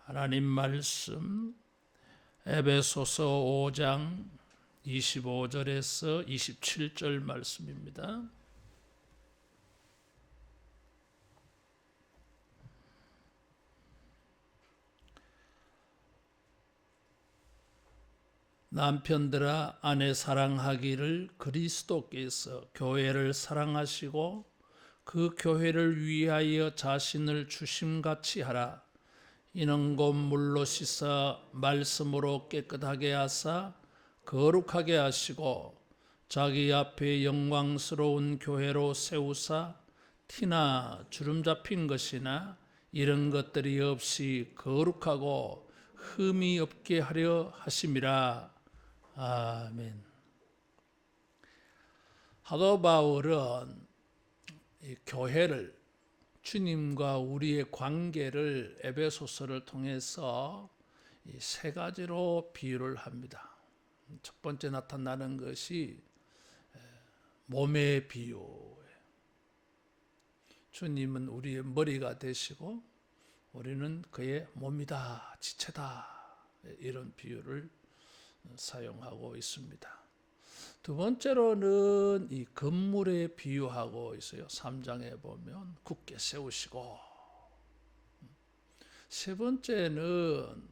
하나님 말씀 에베소서 5장 25절에서 27절 말씀입니다. 남편들아 아내 사랑하기를 그리스도께서 교회를 사랑하시고 그 교회를 위하여 자신을 주심같이 하라. 이는 곧 물로 씻어 말씀으로 깨끗하게 하사 거룩하게 하시고 자기 앞에 영광스러운 교회로 세우사 티나 주름 잡힌 것이나 이런 것들이 없이 거룩하고 흠이 없게 하려 하심이라. 아멘. 사도 바울은 이 교회를 주님과 우리의 관계를 에베소서를 통해서 이 세 가지로 비유를 합니다. 첫 번째 나타나는 것이 몸의 비유. 주님은 우리의 머리가 되시고 우리는 그의 몸이다, 지체다. 이런 비유를 사용하고 있습니다. 두 번째로는 이 건물에 비유하고 있어요. 3장에 보면 굳게 세우시고. 세 번째는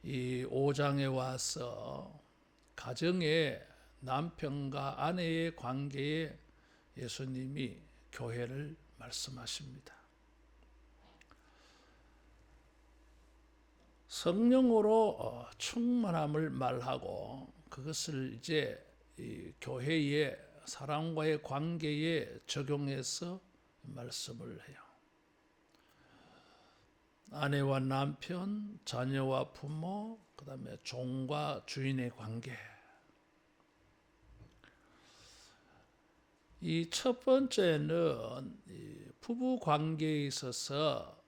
이 5장에 와서 가정의 남편과 아내의 관계에 예수님이 교회를 말씀하십니다. 성령으로 충만함을 말하고 그것을 이제 이 교회의 사랑과의 관계에 적용해서 말씀을 해요. 아내와 남편, 자녀와 부모, 그 다음에 종과 주인의 관계. 이 첫 번째는 부부 관계에 있어서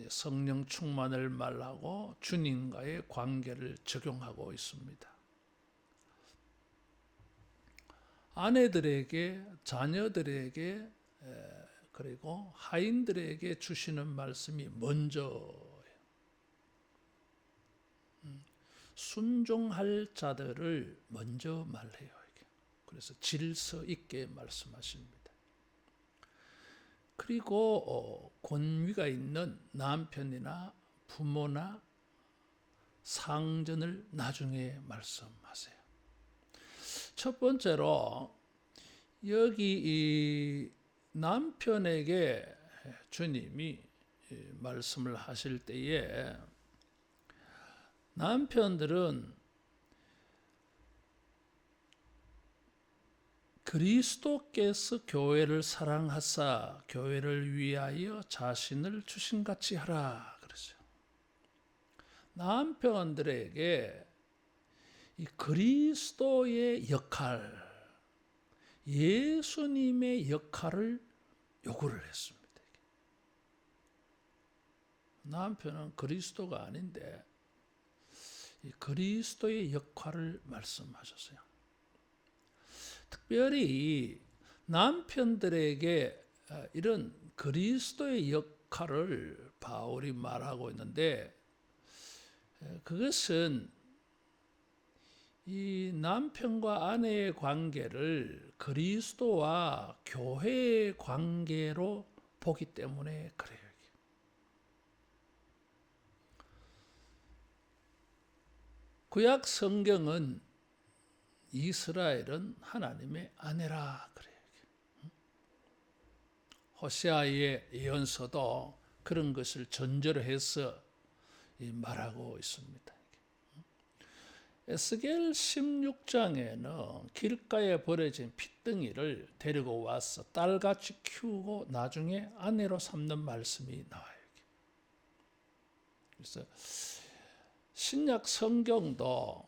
성령 충만을 말하고 주님과의 관계를 적용하고 있습니다. 아내들에게, 자녀들에게, 그리고 하인들에게 주시는 말씀이 먼저 순종할 자들을 먼저 말해요. 그래서 질서 있게 말씀하십니다. 그리고 권위가 있는 남편이나 부모나 상전을 나중에 말씀하세요. 첫 번째로 여기 이 남편에게 주님이 말씀을 하실 때에 남편들은 그리스도께서 교회를 사랑하사 교회를 위하여 자신을 주신같이 하라 그러죠. 남편들에게 이 그리스도의 역할, 예수님의 역할을 요구를 했습니다. 남편은 그리스도가 아닌데 이 그리스도의 역할을 말씀하셨어요. 특별히 남편들에게 이런 그리스도의 역할을 바울이 말하고 있는데 그것은 이 남편과 아내의 관계를 그리스도와 교회의 관계로 보기 때문에 그래요. 구약 성경은 이스라엘은 하나님의 아내라 그래요. 호세아의 예언서도 그런 것을 전제로 해서 말하고 있습니다. 에스겔 16장에는 길가에 버려진 핏덩이를 데리고 와서 딸같이 키우고 나중에 아내로 삼는 말씀이 나와요. 그래서 신약 성경도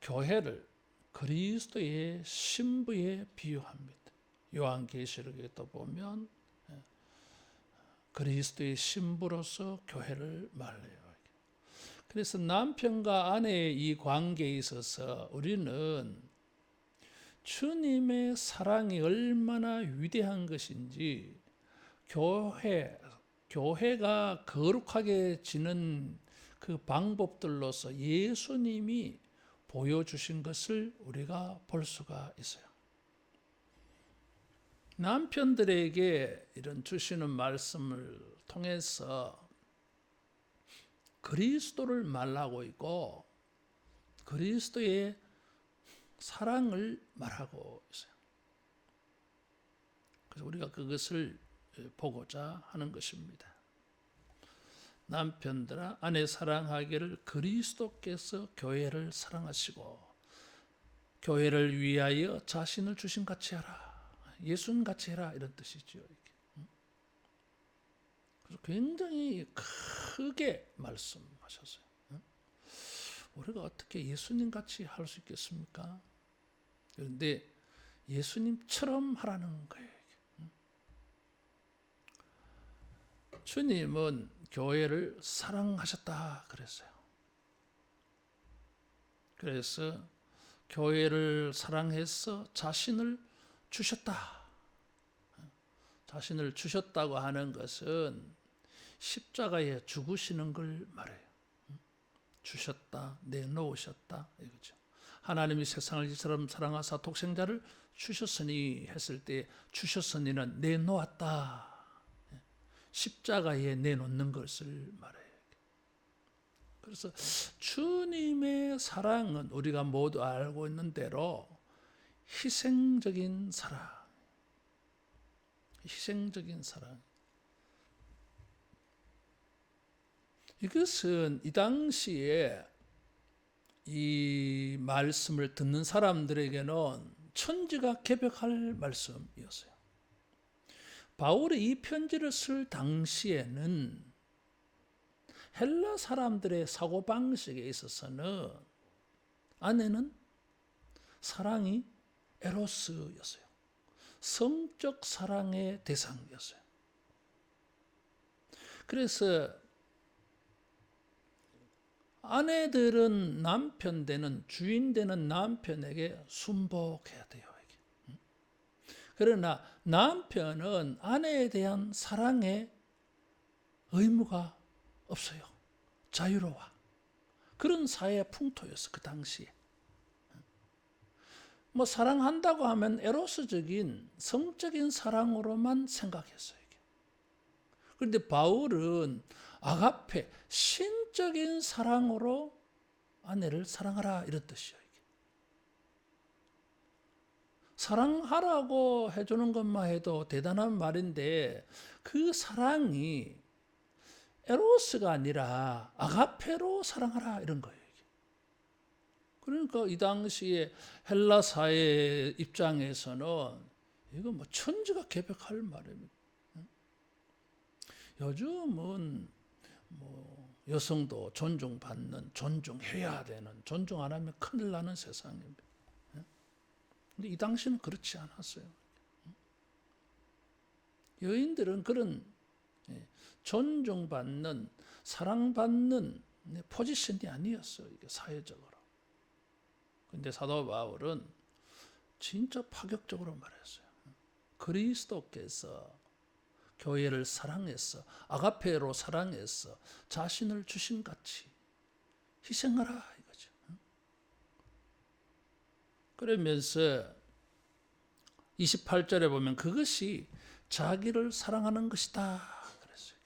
교회를 그리스도의 신부에 비유합니다. 요한계시록에 또 보면 그리스도의 신부로서 교회를 말해요. 그래서 남편과 아내의 이 관계에 있어서 우리는 주님의 사랑이 얼마나 위대한 것인지 교회 교회가 거룩하게 지는 그 방법들로서 예수님이 보여주신 것을 우리가 볼 수가 있어요. 남편들에게 이런 주시는 말씀을 통해서 그리스도를 말하고 있고 그리스도의 사랑을 말하고 있어요. 그래서 우리가 그것을 보고자 하는 것입니다. 남편들아 아내 사랑하기를 그리스도께서 교회를 사랑하시고 교회를 위하여 자신을 주신 같이 하라. 예수님 같이 해라 이런 뜻이죠. 그래서 굉장히 크게 말씀하셨어요. 우리가 어떻게 예수님 같이 할 수 있겠습니까? 그런데 예수님처럼 하라는 거예요. 주님은 교회를 사랑하셨다 그랬어요. 그래서 교회를 사랑해서 자신을 주셨다. 자신을 주셨다고 하는 것은 십자가에 죽으시는 걸 말해요. 주셨다, 내놓으셨다 이거죠. 하나님이 세상을 이처럼 사랑하사 독생자를 주셨으니 했을 때 주셨으니는 내놓았다. 십자가에 내놓는 것을 말해요. 그래서 주님의 사랑은 우리가 모두 알고 있는 대로 희생적인 사랑, 희생적인 사랑. 이것은 이 당시에 이 말씀을 듣는 사람들에게는 천지가 개벽할 말씀이었어요. 바울이 이 편지를 쓸 당시에는 헬라 사람들의 사고방식에 있어서는 아내는 사랑이 에로스였어요. 성적 사랑의 대상이었어요. 그래서 아내들은 남편 되는 주인 되는 남편에게 순복해야 돼요. 그러나 남편은 아내에 대한 사랑에 의무가 없어요. 자유로워. 그런 사회 풍토였어 그 당시에. 뭐 사랑한다고 하면 에로스적인 성적인 사랑으로만 생각했어요. 그런데 바울은 아가페 신적인 사랑으로 아내를 사랑하라 이런 뜻이에요. 사랑하라고 해주는 것만 해도 대단한 말인데 그 사랑이 에로스가 아니라 아가페로 사랑하라 이런 거예요. 그러니까 이 당시에 헬라 사회 입장에서는 이거 뭐 천지가 개벽할 말입니다. 요즘은 뭐 여성도 존중받는, 존중해야 되는, 존중 안 하면 큰일 나는 세상입니다. 근데 이 당시는 그렇지 않았어요. 여인들은 그런 존중받는, 사랑받는 포지션이 아니었어요. 이게 사회적으로. 근데 사도 바울은 진짜 파격적으로 말했어요. 그리스도께서 교회를 사랑해서 아가페로 사랑해서 자신을 주신 같이 희생하라 이거죠. 그러면서 28절에 보면 그것이 자기를 사랑하는 것이다 그랬어요.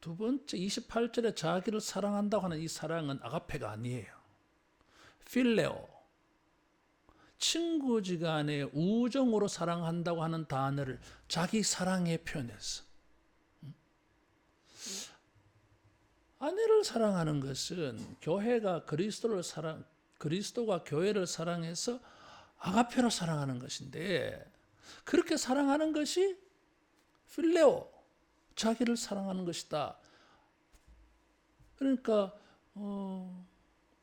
두 번째 28절에 자기를 사랑한다고 하는 이 사랑은 아가페가 아니에요. 필레오, 친구지간의 우정으로 사랑한다고 하는 단어를 자기 사랑에 표현했어. 아내를 사랑하는 것은 교회가 그리스도가 교회를 사랑해서 아가페로 사랑하는 것인데 그렇게 사랑하는 것이 필레오, 자기를 사랑하는 것이다. 그러니까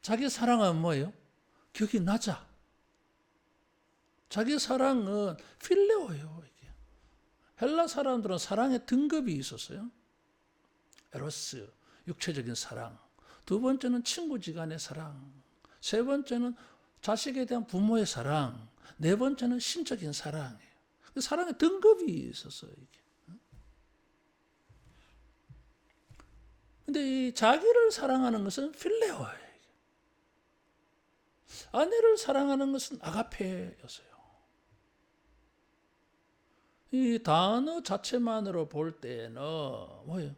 자기 사랑은 뭐예요? 격이 낮아. 자기 사랑은 필레오예요. 이게. 헬라 사람들은 사랑의 등급이 있었어요. 에로스, 육체적인 사랑. 두 번째는 친구지간의 사랑. 세 번째는 자식에 대한 부모의 사랑. 네 번째는 신적인 사랑이에요. 사랑의 등급이 있었어요. 이게. 근데 이 자기를 사랑하는 것은 필레오예요. 아내를 사랑하는 것은 아가페였어요. 이 단어 자체만으로 볼 때는 뭐예요?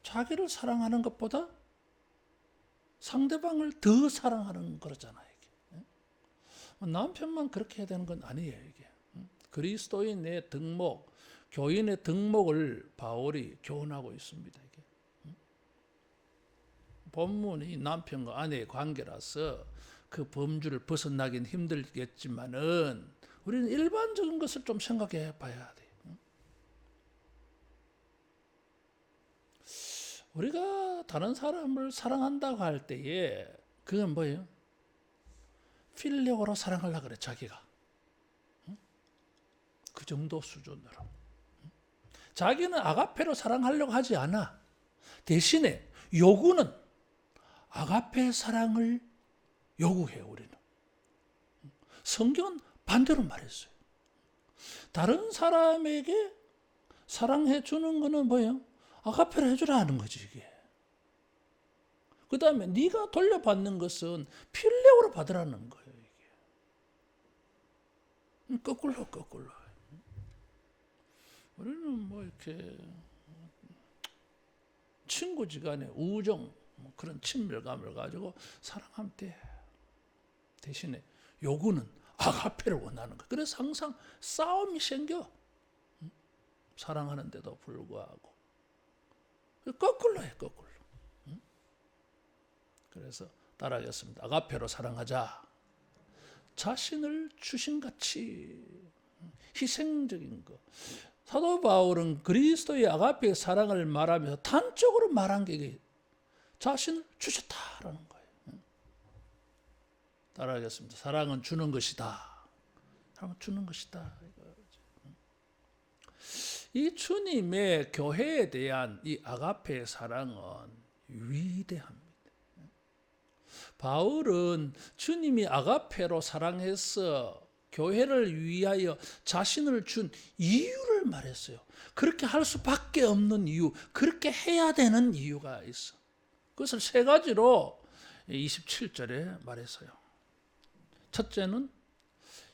자기를 사랑하는 것보다 상대방을 더 사랑하는 거잖아요. 이게. 남편만 그렇게 해야 되는 건 아니에요. 이게. 그리스도인의 덕목, 교인의 덕목을 바울이 교훈하고 있습니다. 이게. 본문이 남편과 아내의 관계라서 그 범주를 벗어나긴 힘들겠지만은 우리는 일반적인 것을 좀 생각해 봐야 돼요. 우리가 다른 사람을 사랑한다고 할 때에 그건 뭐예요? 필레오로 사랑하려고 그래, 자기가. 그 정도 수준으로. 자기는 아가페로 사랑하려고 하지 않아. 대신에 요구는 아가페 사랑을 요구해요, 우리는. 성경은 반대로 말했어요. 다른 사람에게 사랑해 주는 거는 뭐예요? 아가페로 해주라 하는 거지, 이게. 그 다음에 네가 돌려받는 것은 필레오로 받으라는 거예요, 이게. 거꾸로. 우리는 뭐 이렇게 친구지간의 우정, 그런 친밀감을 가지고 사랑하면 돼. 대신에 요구는 아가페를 원하는 거야. 그래서 항상 싸움이 생겨. 사랑하는데도 불구하고. 거꾸로 해, 거꾸로. 그래서 따라하겠습니다. 아가페로 사랑하자. 자신을 주신같이 희생적인 거. 사도 바울은 그리스도의 아가페의 사랑을 말하면서 단적으로 말한 게 자신을 주셨다라는 거예요. 따라하겠습니다. 사랑은 주는 것이다. 사랑은 주는 것이다. 이 주님의 교회에 대한 이 아가페의 사랑은 위대합니다. 바울은 주님이 아가페로 사랑해서 교회를 위하여 자신을 준 이유를 말했어요. 그렇게 할 수밖에 없는 이유, 그렇게 해야 되는 이유가 있어. 그것을 세 가지로 27절에 말했어요. 첫째는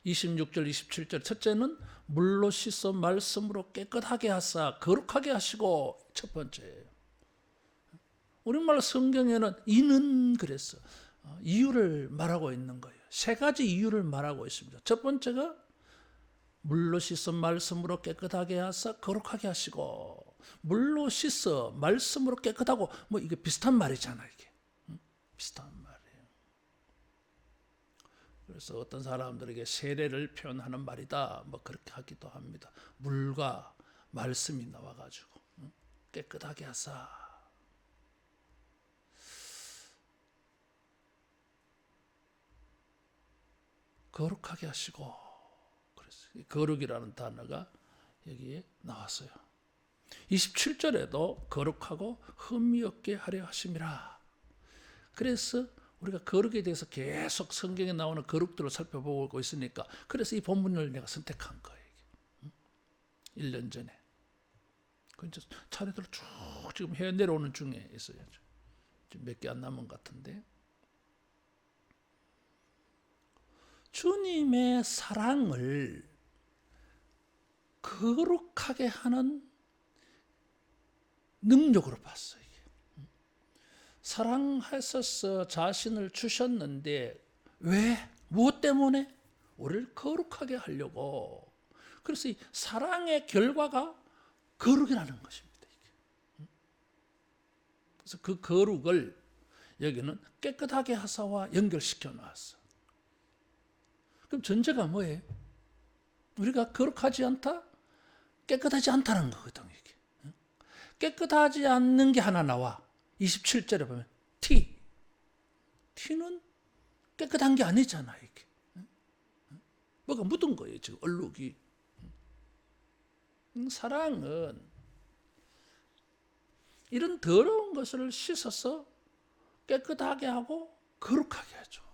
26절, 27절. 첫째는 물로 씻어 말씀으로 깨끗하게 하사 거룩하게 하시고, 첫 번째예요. 우리말 성경에는 이는 그랬어. 이유를 말하고 있는 거예요. 세 가지 이유를 말하고 있습니다. 첫 번째가 물로 씻어 말씀으로 깨끗하게 하사 거룩하게 하시고, 물로 씻어 말씀으로 깨끗하고, 뭐 이게 비슷한 말이잖아, 이게. 비슷한 말이에요. 그래서 어떤 사람들에게 세례를 표현하는 말이다, 뭐 그렇게 하기도 합니다. 물과 말씀이 나와가지고 깨끗하게 하사. 거룩하게 하시고, 그랬어요. 거룩이라는 단어가 여기에 나왔어요. 27절에도 거룩하고 흠이 없게 하려 하심이라. 그래서 우리가 거룩에 대해서 계속 성경에 나오는 거룩들을 살펴보고 있으니까, 그래서 이 본문을 내가 선택한 거예요. 1년 전에. 차례대로 쭉 지금 해 내려오는 중에 있어요. 지금 몇 개 안 남은 것 같은데. 주님의 사랑을 거룩하게 하는 능력으로 봤어요. 사랑하셔서 자신을 주셨는데 왜? 무엇 때문에? 우리를 거룩하게 하려고. 그래서 이 사랑의 결과가 거룩이라는 것입니다. 그래서 그 거룩을 여기는 깨끗하게 하사와 연결시켜 놨어. 그럼 전제가 뭐예요? 우리가 거룩하지 않다? 깨끗하지 않다는 거거든, 이게. 깨끗하지 않는 게 하나 나와. 27절에 보면 티는 깨끗한 게 아니잖아, 이게. 뭐가 묻은 거예요, 지금 얼룩이. 사랑은 이런 더러운 것을 씻어서 깨끗하게 하고 거룩하게 하죠.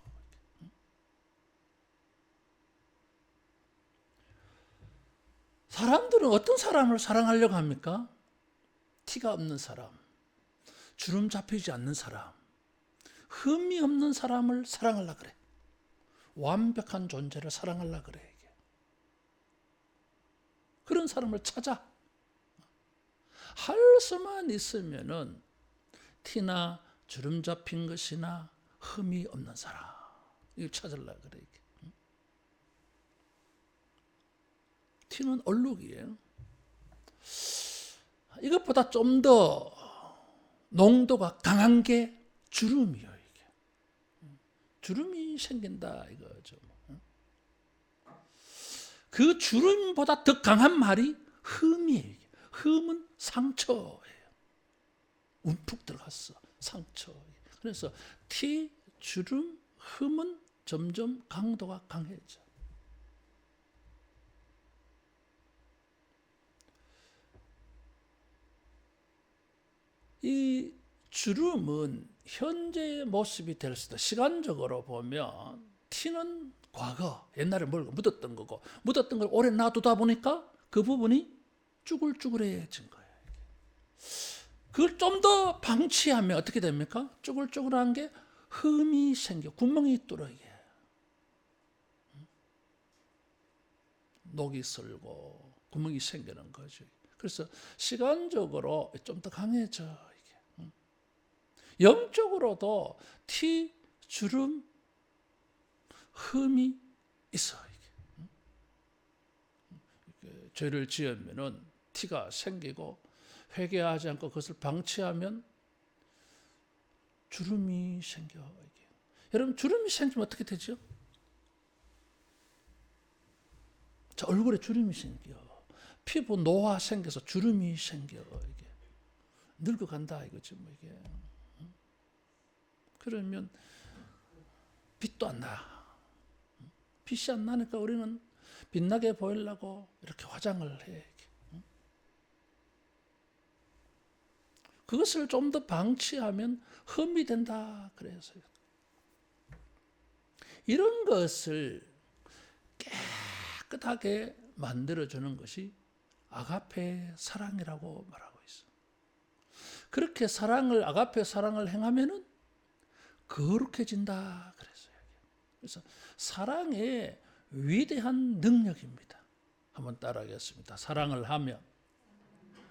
사람들은 어떤 사람을 사랑하려고 합니까? 티가 없는 사람, 주름 잡히지 않는 사람, 흠이 없는 사람을 사랑하려 그래. 완벽한 존재를 사랑하려 그래. 그런 사람을 찾아. 할 수만 있으면은 티나 주름 잡힌 것이나 흠이 없는 사람, 이거 찾으려 그래. 티는 얼룩이에요. 이것보다 좀 더 농도가 강한 게 주름이에요. 이게 주름이 생긴다 이거죠. 그 주름보다 더 강한 말이 흠이에요. 흠은 상처예요. 움푹 들어갔어. 상처. 그래서 티, 주름, 흠은 점점 강도가 강해져. 이 주름은 현재의 모습이 될 수도, 시간적으로 보면 티는 과거, 옛날에 뭘 묻었던 거고, 묻었던 걸 오래 놔두다 보니까 그 부분이 쭈글쭈글해진 거예요. 그걸 좀 더 방치하면 어떻게 됩니까? 쭈글쭈글한 게 흠이 생겨, 구멍이 뚫어게. 녹이 슬고 구멍이 생기는 거죠. 그래서 시간적으로 좀 더 강해져. 이게. 영적으로도 티, 주름, 흠이 있어. 이게. 죄를 지으면은 티가 생기고 회개하지 않고 그것을 방치하면 주름이 생겨. 이게. 여러분, 주름이 생기면 어떻게 되죠? 자, 얼굴에 주름이 생겨. 피부 노화 생겨서 주름이 생겨. 이게 늙어간다 이거지 뭐 이게. 그러면 빛도 안 나. 빛이 안 나니까 우리는 빛나게 보이려고 이렇게 화장을 해. 그것을 좀 더 방치하면 흠이 된다 그래서요. 이런 것을 깨끗하게 만들어주는 것이 아가페 사랑이라고 말하고 있어. 그렇게 아가페 사랑을 행하면은 거룩해진다 그랬어요. 그래서 사랑의 위대한 능력입니다. 한번 따라하겠습니다. 사랑을 하면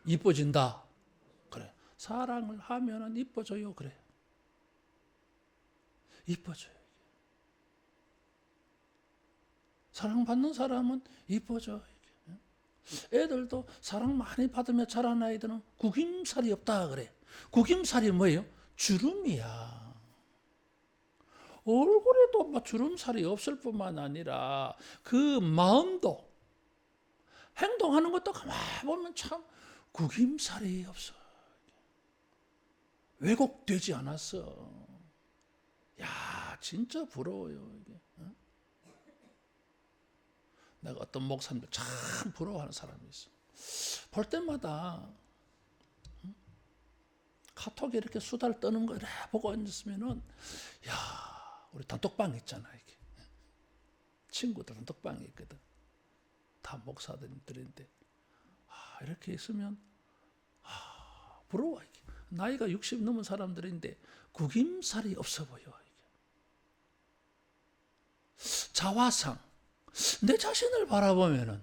이뻐진다. 그래. 사랑을 하면은 이뻐져요. 그래. 이뻐져요. 사랑받는 사람은 이뻐져. 애들도 사랑 많이 받으며 자란 아이들은 구김살이 없다 그래. 구김살이 뭐예요? 주름이야. 얼굴에도 막 주름살이 없을 뿐만 아니라 그 마음도, 행동하는 것도 가만히 보면 참 구김살이 없어. 왜곡되지 않았어. 야, 진짜 부러워요. 이게. 내가 어떤 목사님들 참 부러워하는 사람이 있어. 볼 때마다 카톡에 이렇게 수다를 떠는 거 보고 앉았으면은, 야, 우리 단톡방 있잖아. 이게. 친구들 단톡방이 있거든. 다 목사들인데, 이렇게 있으면, 부러워. 이게. 나이가 60 넘은 사람들인데 구김살이 없어 보여. 이게. 자화상. 내 자신을 바라보면은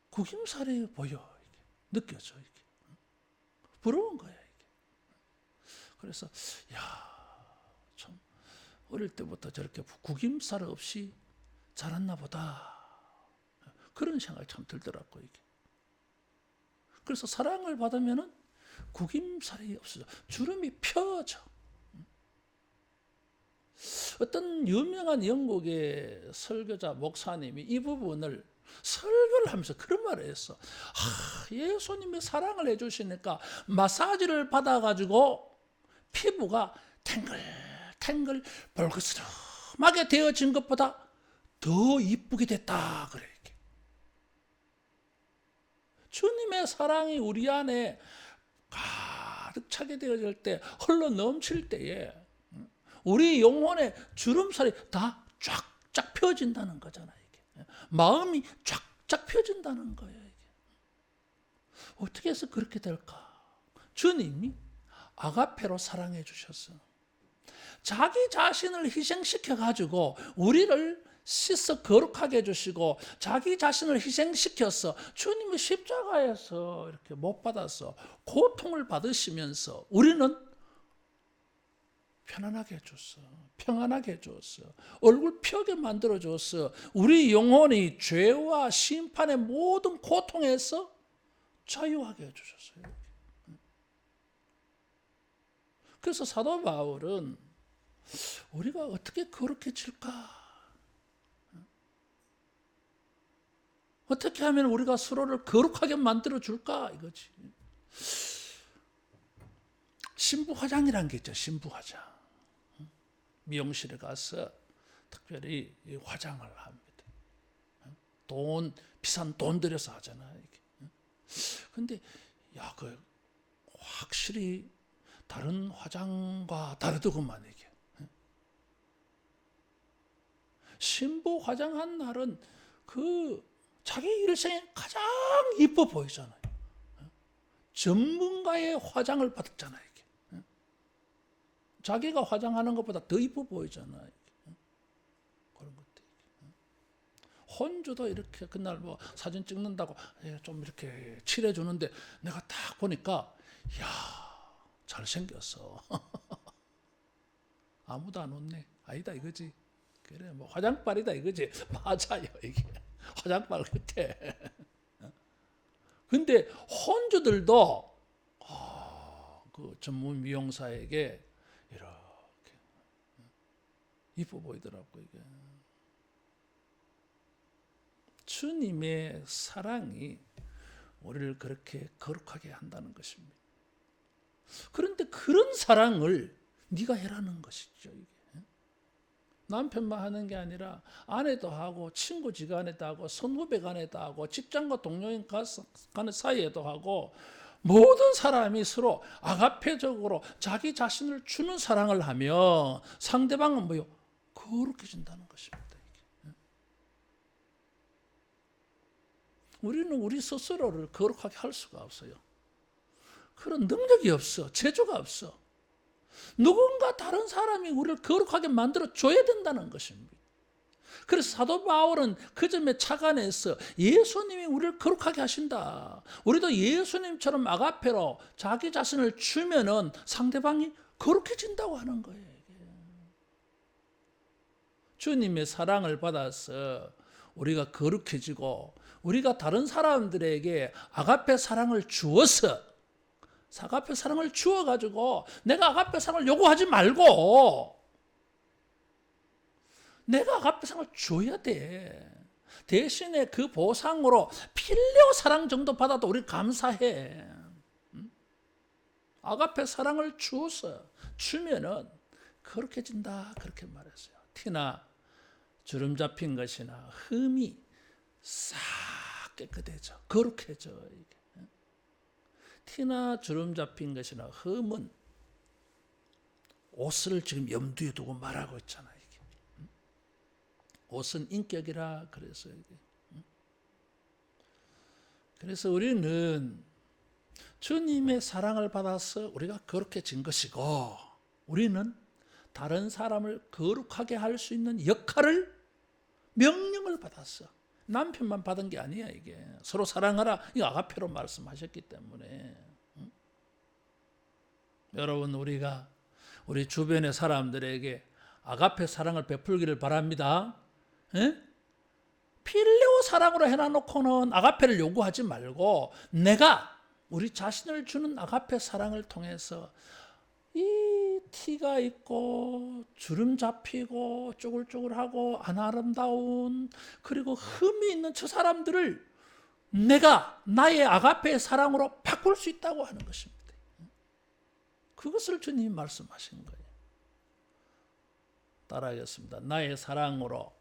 구김살이 보여. 이게. 느껴져. 이게. 부러운 거야. 이게. 그래서 참 어릴 때부터 저렇게 구김살 없이 자랐나 보다. 그런 생각이 참 들더라고. 이게. 그래서 사랑을 받으면은 구김살이 없어져. 주름이 펴져. 어떤 유명한 영국의 설교자 목사님이 이 부분을 설교를 하면서 그런 말을 했어. 예수님이 사랑을 해주시니까 마사지를 받아가지고 피부가 탱글탱글 볼그스름하게 되어진 것보다 더 이쁘게 됐다 그래. 이렇게. 주님의 사랑이 우리 안에 가득 차게 되어질 때, 흘러 넘칠 때에 우리 영혼의 주름살이 다 쫙쫙 펴진다는 거잖아요. 이게. 마음이 쫙쫙 펴진다는 거예요. 이게. 어떻게 해서 그렇게 될까? 주님이 아가페로 사랑해 주셨어. 자기 자신을 희생시켜 가지고 우리를 씻어 거룩하게 해주시고 자기 자신을 희생시켜서 주님이 십자가에서 이렇게 못 받아서 고통을 받으시면서 우리는 편안하게 해줬어. 평안하게 해줬어. 얼굴 펴게 만들어줬어. 우리 영혼이 죄와 심판의 모든 고통에서 자유하게 해주셨어요. 그래서 사도 바울은 우리가 어떻게 거룩해질까? 어떻게 하면 우리가 서로를 거룩하게 만들어줄까? 이거지. 신부화장이라는 게 있죠. 신부화장. 미용실에 가서 특별히 화장을 합니다. 비싼 돈 들여서 하잖아요. 근데 확실히 다른 화장과 다르더구만 이게. 신부 화장한 날은 자기 일생에 가장 이뻐 보이잖아요. 전문가의 화장을 받았잖아요. 이게. 자기가 화장하는 것보다 더 이뻐 보이잖아요. 그런 것들. 혼주도 이렇게 그날 뭐 사진 찍는다고 좀 이렇게 칠해주는데 내가 딱 보니까 잘생겼어. 아무도 안 웃네. 아니다 이거지. 그래 뭐 화장빨이다 이거지. 맞아요 이게. 화장빨 같아. 근데 혼주들도 그 전문 미용사에게 이렇게 이뻐 보이더라고요. 이게. 주님의 사랑이 우리를 그렇게 거룩하게 한다는 것입니다. 그런데 그런 사랑을 네가 해라는 것이죠. 이게. 남편만 하는 게 아니라 아내도 하고 친구 지간에도 하고 선후배 간에도 하고 직장과 동료인 간의 사이에도 하고 모든 사람이 서로 아가페적으로 자기 자신을 주는 사랑을 하며 상대방은 뭐요? 거룩해진다는 것입니다. 우리는 우리 스스로를 거룩하게 할 수가 없어요. 그런 능력이 없어. 재주가 없어. 누군가 다른 사람이 우리를 거룩하게 만들어줘야 된다는 것입니다. 그래서 사도 바울은 그 점에 착안해서 예수님이 우리를 거룩하게 하신다. 우리도 예수님처럼 아가페로 자기 자신을 주면은 상대방이 거룩해진다고 하는 거예요. 주님의 사랑을 받아서 우리가 거룩해지고 우리가 다른 사람들에게 아가페 사랑을 주어서 아가페 사랑을 주어가지고 내가 아가페 사랑을 요구하지 말고 내가 아가페 사랑을 줘야 돼. 대신에 그 보상으로 필레오 사랑 정도 받아도 우리 감사해. 아가페 사랑을 주어서 주면은 거룩해진다 그렇게 말했어요. 티나 주름 잡힌 것이나 흠이 싹 깨끗해져 거룩해져. 이게. 티나 주름 잡힌 것이나 흠은 옷을 지금 염두에 두고 말하고 있잖아요. 이게. 옷은 인격이라 그래서 이게. 그래서 우리는 주님의 사랑을 받아서 우리가 거룩해진 것이고 우리는 다른 사람을 거룩하게 할 수 있는 역할을 명령을 받았어. 남편만 받은 게 아니야 이게. 서로 사랑하라. 이 아가페로 말씀하셨기 때문에. 여러분 우리가 우리 주변의 사람들에게 아가페 사랑을 베풀기를 바랍니다. 필레오 사랑으로 해놔놓고는 아가페를 요구하지 말고 내가 우리 자신을 주는 아가페 사랑을 통해서 이 티가 있고 주름 잡히고 쪼글쪼글하고 안 아름다운 그리고 흠이 있는 저 사람들을 내가 나의 아가페의 사랑으로 바꿀 수 있다고 하는 것입니다. 그것을 주님이 말씀하신 거예요. 따라하겠습니다. 나의 사랑으로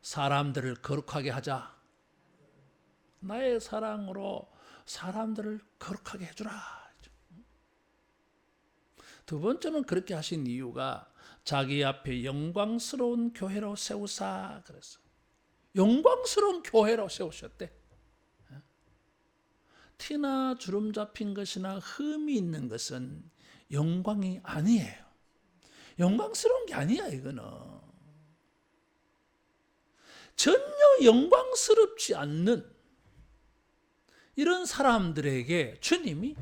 사람들을 거룩하게 하자. 나의 사랑으로 사람들을 거룩하게 해주라. 두 번째는 그렇게 하신 이유가 자기 앞에 영광스러운 교회로 세우사 그랬어요. 영광스러운 교회로 세우셨대. 티나 주름 잡힌 것이나 흠이 있는 것은 영광이 아니에요. 영광스러운 게 아니야, 이거는. 전혀 영광스럽지 않는 이런 사람들에게 주님이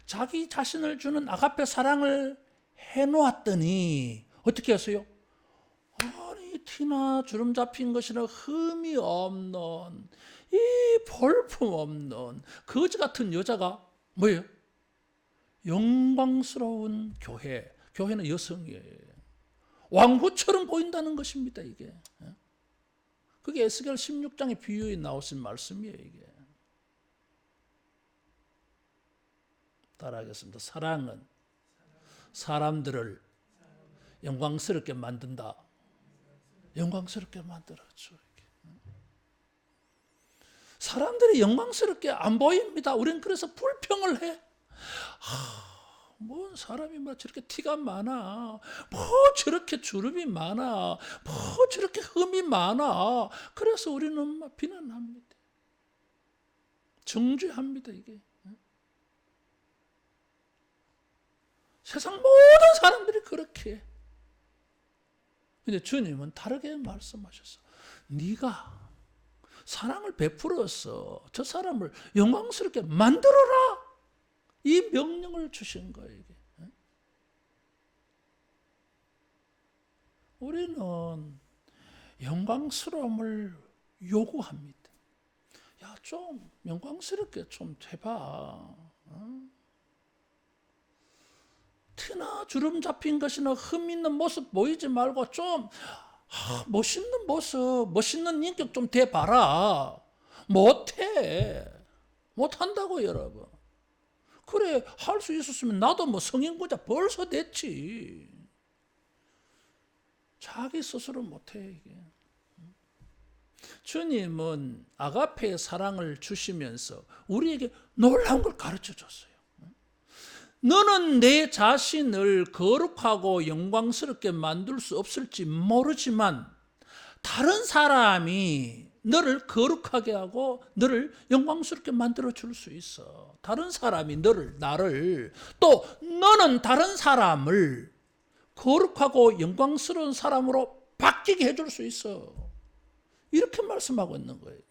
자기 자신을 주는 아가페 사랑을 해놓았더니 어떻게 하세요? 아니, 티나 주름 잡힌 것이나 흠이 없는 이 볼품 없는 거지 같은 여자가 뭐예요? 영광스러운 교회. 교회는 여성이에요. 왕후처럼 보인다는 것입니다, 이게. 그게 에스겔 16장의 비유에 나오신 말씀이에요, 이게. 따라하겠습니다. 사랑은 사람들을 영광스럽게 만든다. 영광스럽게 만들어줘. 사람들이 영광스럽게 안 보입니다. 우리는 그래서 불평을 해. 뭔 사람이 막 저렇게 티가 많아. 뭐 저렇게 주름이 많아. 뭐 저렇게 흠이 많아. 그래서 우리는 막 비난합니다. 정죄합니다, 이게. 세상 모든 사람들이 그렇게 해. 근데 주님은 다르게 말씀하셨어. 네가 사랑을 베풀어서 저 사람을 영광스럽게 만들어라. 이 명령을 주신 거예요, 이게. 우리는 영광스러움을 요구합니다. 야, 좀 영광스럽게 좀 해봐. 티나 주름 잡힌 것이나 흠 있는 모습 보이지 말고 좀 멋있는 모습, 멋있는 인격 좀 대봐라. 못해. 못한다고, 여러분. 그래, 할 수 있었으면 나도 뭐 성인구자 벌써 됐지. 자기 스스로 못해, 이게. 주님은 아가페의 사랑을 주시면서 우리에게 놀라운 걸 가르쳐 줬어요. 너는 내 자신을 거룩하고 영광스럽게 만들 수 없을지 모르지만 다른 사람이 너를 거룩하게 하고 너를 영광스럽게 만들어 줄 수 있어. 다른 사람이 나를 또 너는 다른 사람을 거룩하고 영광스러운 사람으로 바뀌게 해줄 수 있어. 이렇게 말씀하고 있는 거예요.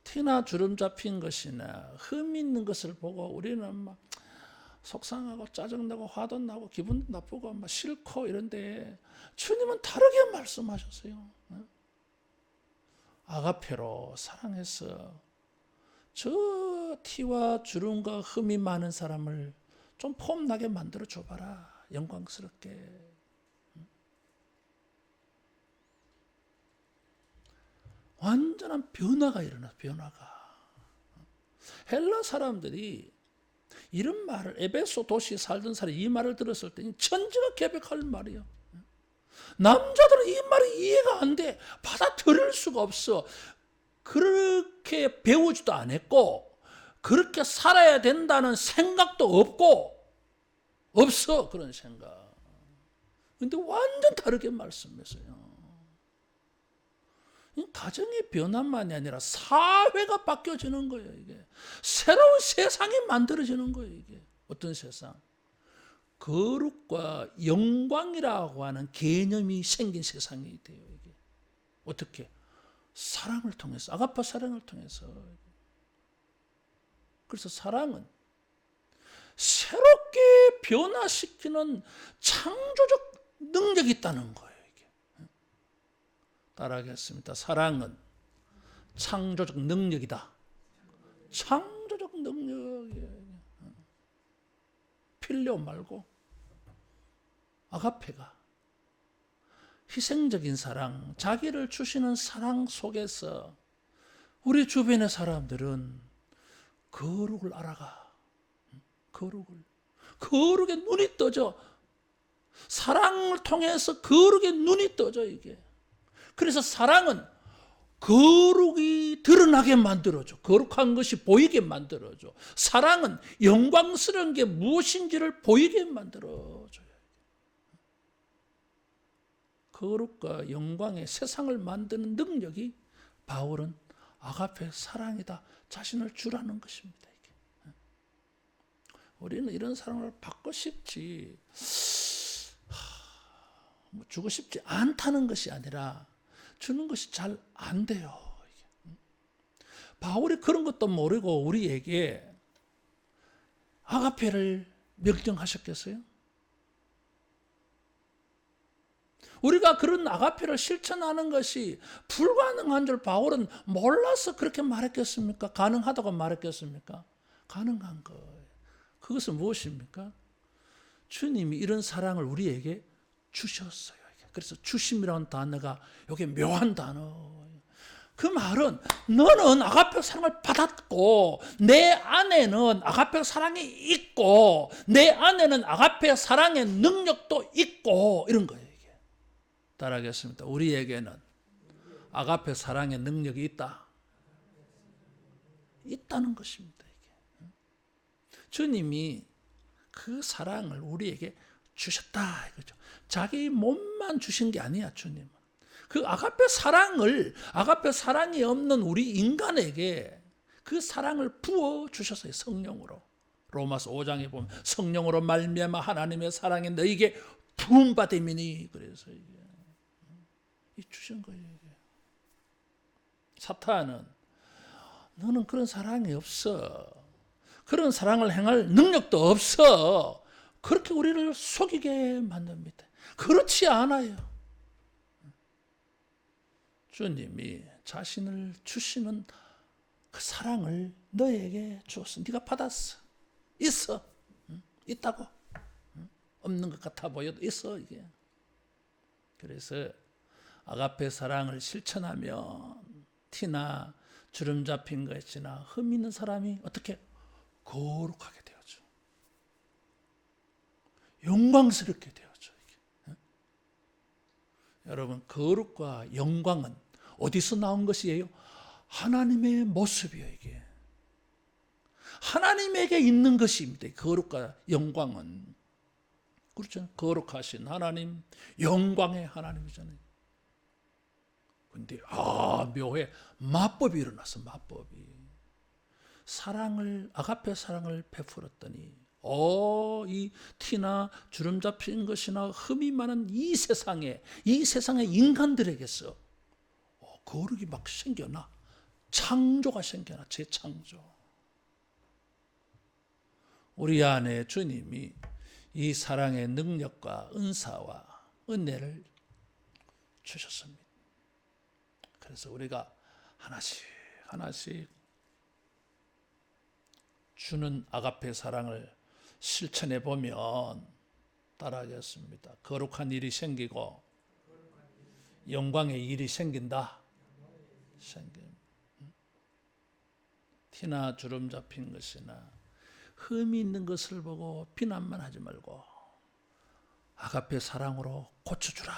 티나 주름 잡힌 것이나 흠 있는 것을 보고 우리는 막 속상하고 짜증나고 화도 나고 기분도 나쁘고 막 싫고 이런데 주님은 다르게 말씀하셨어요. 아가페로 사랑해서 저 티와 주름과 흠이 많은 사람을 좀 폼나게 만들어 줘봐라. 영광스럽게. 완전한 변화가 일어나, 변화가. 헬라 사람들이 이런 말을, 에베소 도시에 살던 사람이 이 말을 들었을 때 천지가 개벽할 말이야. 남자들은 이 말이 이해가 안 돼. 받아들일 수가 없어. 그렇게 배우지도 않았고 그렇게 살아야 된다는 생각도 없어. 그런 생각. 근데 완전 다르게 말씀했어요. 가정의 변화만이 아니라 사회가 바뀌어지는 거예요, 이게. 새로운 세상이 만들어지는 거예요, 이게. 어떤 세상? 거룩과 영광이라고 하는 개념이 생긴 세상이 돼요, 이게. 어떻게? 사랑을 통해서, 아가파 사랑을 통해서. 그래서 사랑은 새롭게 변화시키는 창조적 능력이 있다는 거예요. 따라하겠습니다. 사랑은 창조적 능력이다. 창조적 능력이에요. 필요 말고 아가페가 희생적인 사랑, 자기를 주시는 사랑 속에서 우리 주변의 사람들은 거룩을 알아가. 거룩에 눈이 떠져. 사랑을 통해서 거룩에 눈이 떠져, 이게. 그래서 사랑은 거룩이 드러나게 만들어줘. 거룩한 것이 보이게 만들어줘. 사랑은 영광스러운 게 무엇인지를 보이게 만들어줘요. 거룩과 영광의 세상을 만드는 능력이 바울은 아가페 사랑이다. 자신을 주라는 것입니다. 이게. 우리는 이런 사랑을 받고 싶지, 주고 싶지 않다는 것이 아니라 주는 것이 잘 안 돼요. 바울이 그런 것도 모르고 우리에게 아가페를 명령하셨겠어요? 우리가 그런 아가페를 실천하는 것이 불가능한 줄 바울은 몰라서 그렇게 말했겠습니까? 가능하다고 말했겠습니까? 가능한 거예요. 그것은 무엇입니까? 주님이 이런 사랑을 우리에게 주셨어요. 그래서 주심이라는 단어가 여기 묘한 단어. 그 말은 너는 아가페 사랑을 받았고 내 안에는 아가페 사랑이 있고 내 안에는 아가페 사랑의 능력도 있고 이런 거예요. 이게. 따라하겠습니다. 우리에게는 아가페 사랑의 능력이 있다는 것입니다. 이게. 주님이 그 사랑을 우리에게 주셨다 이거죠. 자기 몸만 주신 게 아니야. 주님은 그 아가페 사랑이 없는 우리 인간에게 그 사랑을 부어 주셨어요. 성령으로. 로마서 5장에 보면 성령으로 말미암아 하나님의 사랑이 너에게 부음받음이니 그래서 이게 주신 거예요. 이게. 사탄은 너는 그런 사랑이 없어. 그런 사랑을 행할 능력도 없어. 그렇게 우리를 속이게 만듭니다. 그렇지 않아요. 주님이 자신을 주시는 그 사랑을 너에게 주었어. 네가 받았어. 있어. 있다고. 없는 것 같아 보여도 있어 이게. 그래서 아가페 사랑을 실천하면 티나 주름 잡힌 것이나 흠 있는 사람이 어떻게 거룩하게 되어져. 영광스럽게 되어져. 이게. 여러분 거룩과 영광은 어디서 나온 것이에요? 하나님의 모습이에요. 이게 하나님에게 있는 것입니다. 거룩과 영광은 그렇죠. 거룩하신 하나님, 영광의 하나님이잖아요. 근데 묘해. 마법이 일어났어. 마법이. 아가페 사랑을 베풀었더니 이 티나 주름 잡힌 것이나 흠이 많은 이 세상의 인간들에게서 거룩이 막 생겨나. 창조가 생겨나. 재창조. 우리 안에 주님이 이 사랑의 능력과 은사와 은혜를 주셨습니다. 그래서 우리가 하나씩 주는 아가페 사랑을 실천해 보면 따라하겠습니다. 거룩한 일이 생기고 영광의 일이 생긴다. 티나 주름 잡힌 것이나 흠이 있는 것을 보고 비난만 하지 말고 아가페 사랑으로 고쳐주라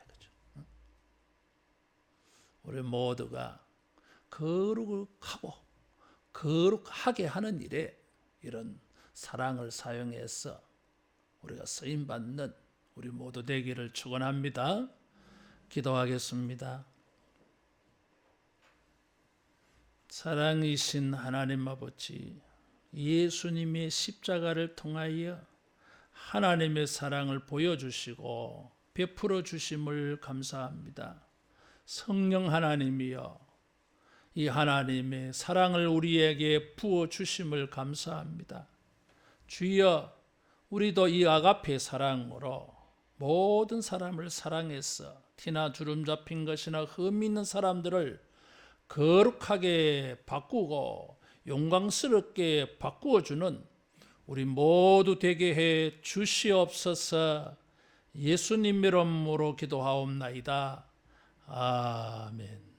이거죠. 우리 모두가 거룩하게 하는 일에 이런 사랑을 사용해서 우리가 쓰임받는 우리 모두 되기를 축원합니다. 기도하겠습니다. 사랑이신 하나님 아버지, 예수님의 십자가를 통하여 하나님의 사랑을 보여주시고 베풀어 주심을 감사합니다. 성령 하나님이여, 이 하나님의 사랑을 우리에게 부어 주심을 감사합니다. 주여, 우리도 이 아가페 사랑으로 모든 사람을 사랑해서 티나 주름 잡힌 것이나 흠 있는 사람들을 거룩하게 바꾸고 영광스럽게 바꾸어주는 우리 모두 되게 해 주시옵소서. 예수님 이름으로 기도하옵나이다. 아멘.